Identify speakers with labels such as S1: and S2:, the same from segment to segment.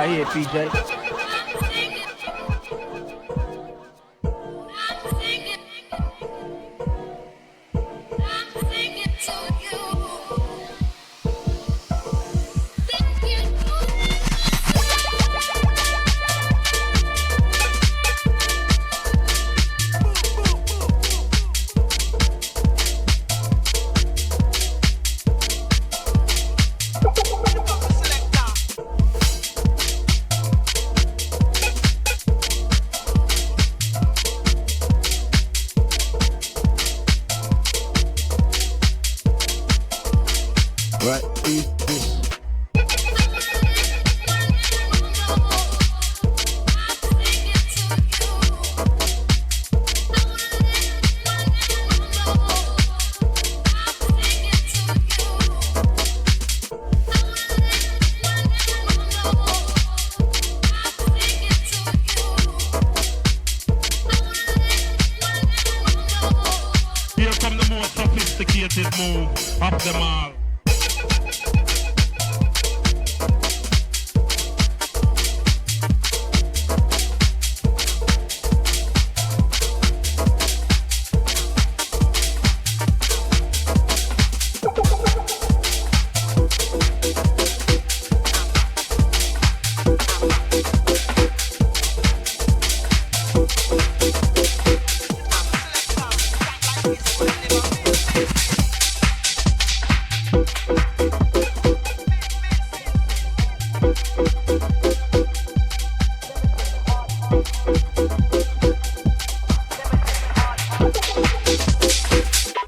S1: right here, PJ. Right, eat this.
S2: Here come the more sophisticated move of them all.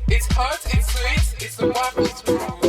S3: It's hot, it's sweet, it's the waffles groove.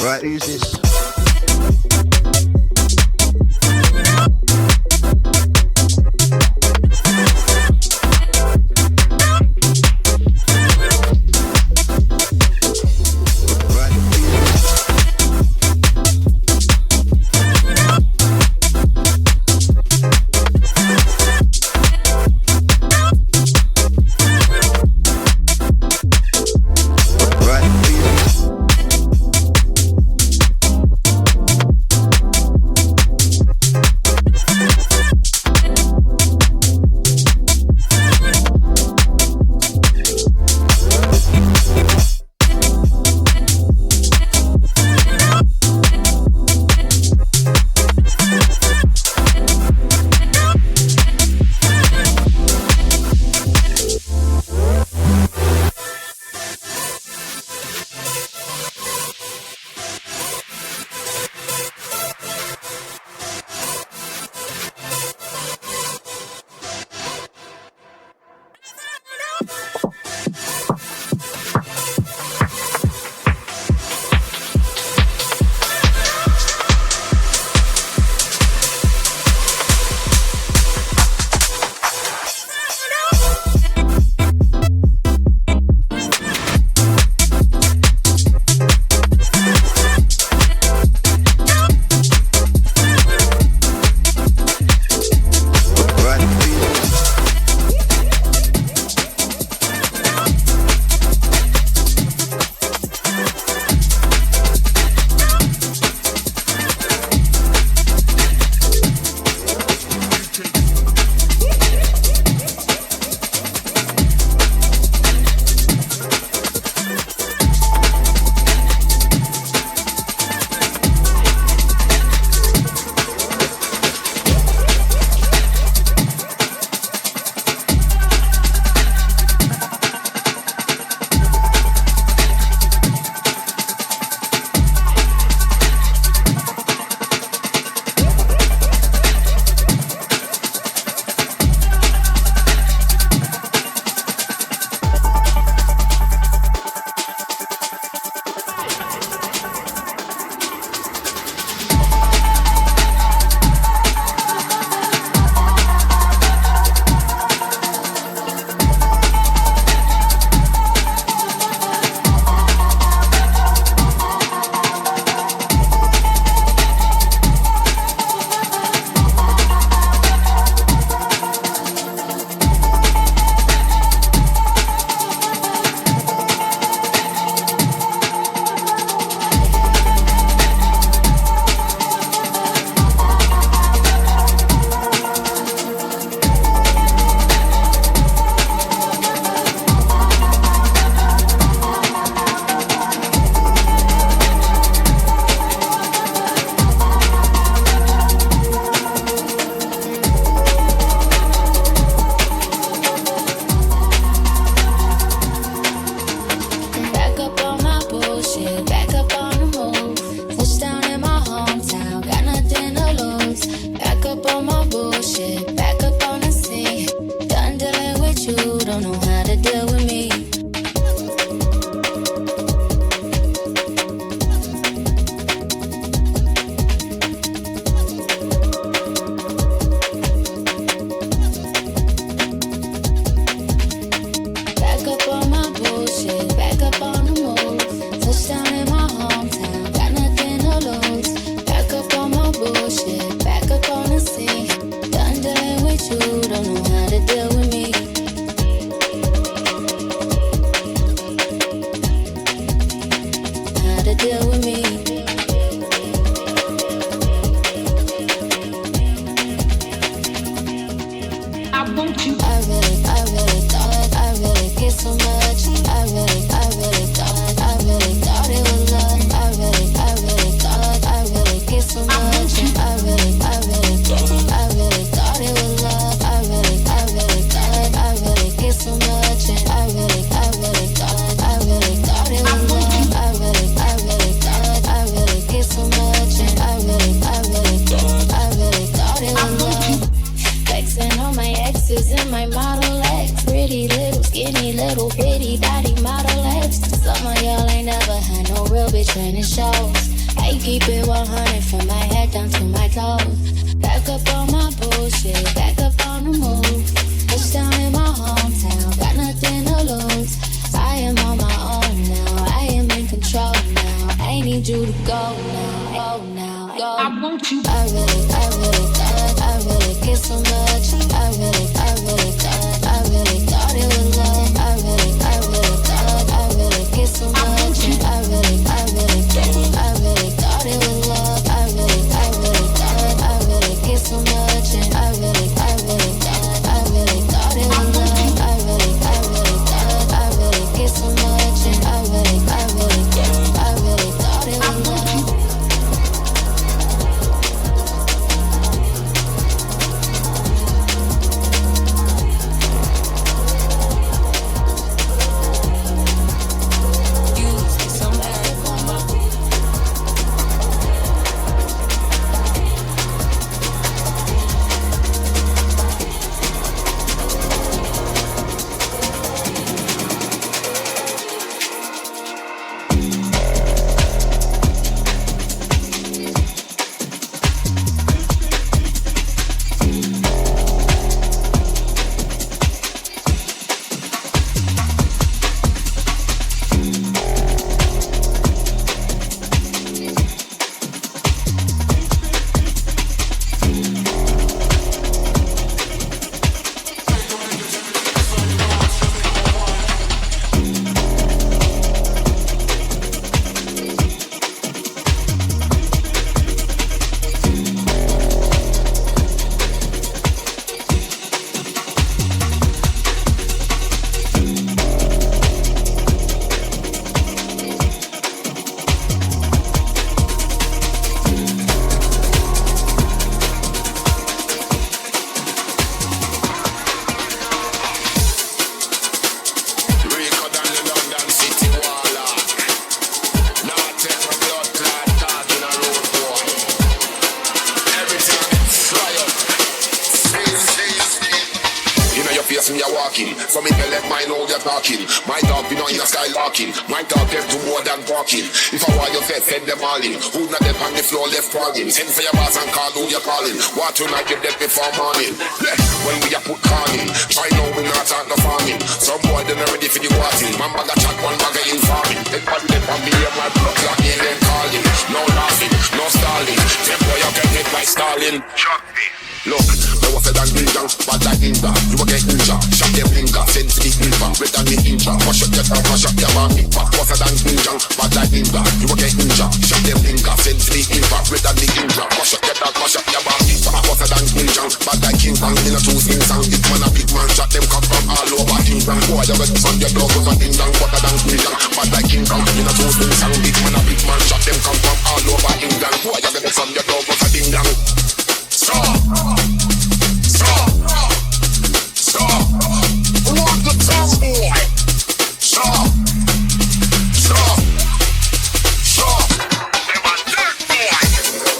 S1: Right, who's this?
S4: bitch when it shows. I keep it 100 from my head down to my toes. Back up on my bullshit, back up on the move. Touchdown in my hometown, got nothing to lose. I am on my own now, I am in control now. I need you to go now, go now, go. I want you. I really get so much. I really thought it was love. I really get so much. I really thought it was love. I really get so much. And I really thought it was love. I really get so much. And I really thought it was love.
S5: So me can let mine know you're talking. My dog be not in the sky larking. My dog them do more than barking. If I want you said, send them all in. Who not them on the floor left crawling. Send for your boss and call who you're calling. What tonight get them before morning. Yeah, when we a put calling. Try know we not talk no farming. Some boy they not ready for the watching. Man bag a chat, one bag a informing. They put them on me and my blood clock in them calling. No laughing, no stalling. Them boy you get hit by Stalin. Look, me was a dance ninja, bad like ninja. You a get ninja, shot them blinker, send to the ninja, red and the ninja. Mash up your tongue, mash up your band. Was a dance ninja, bad like ninja. You a get ninja, shot them blinker, send to the ninja, red and the ninja. Mash up your tongue, mash up your band. Was a dance ninja, bad like King Kong. In a two sing song, big man a big man, shot them come from all over England. Boy, you get on your dog was a ding dong. Was a dance ninja, bad like King Kong. In a two sing song, big man a big man, shot them come from all over England. Boy, you get on your dog was a ding dong. Stop! Want the tongue, boy? Stop!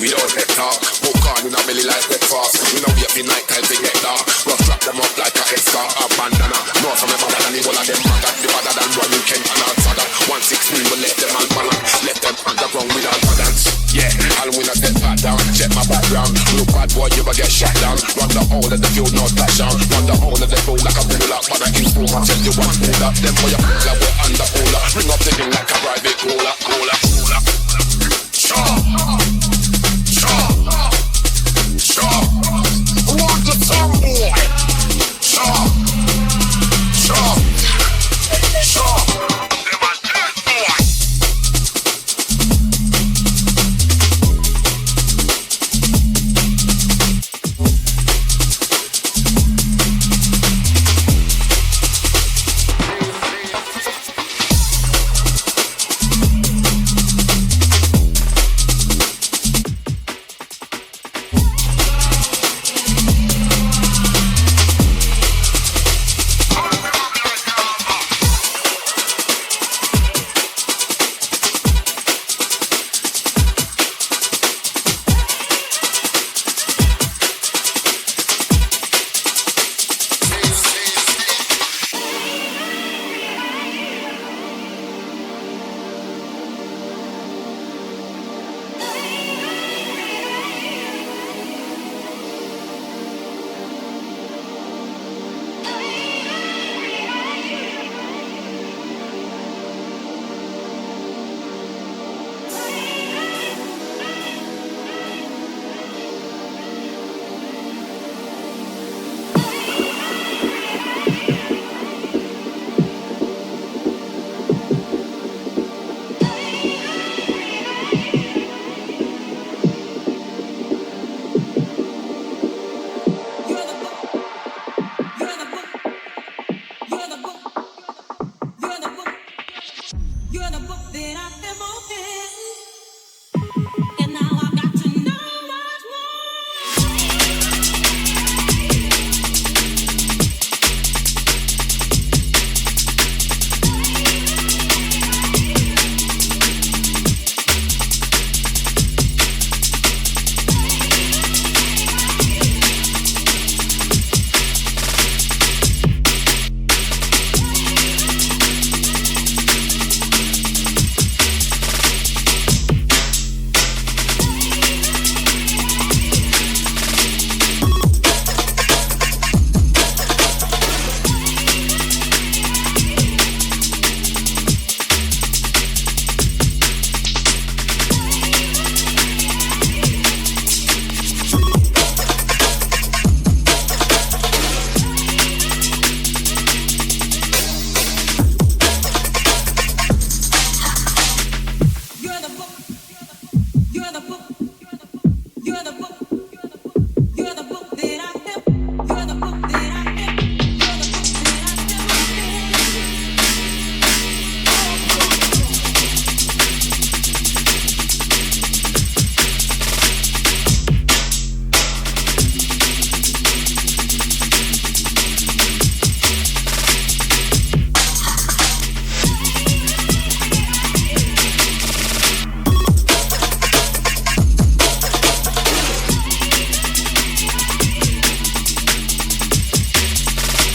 S5: We don't get talk. Book on in a belly like breakfast. We know we have been night time to get dark. Rough trap them up like a escort, a bandana. No, some of them better than the whole of them mother. The better than running Kent and outsider. 116 will let them all balance. Let them underground without balance. Yeah, I'll win a step back down. Check my background. Look bad boy, you will get shot down. Run the whole of the field, no touchdown. Run the whole of the field like a bull up. But I ain't fool, I tell you one pull up. Them boy, you like we're under all up. Ring up the thing like a private caller.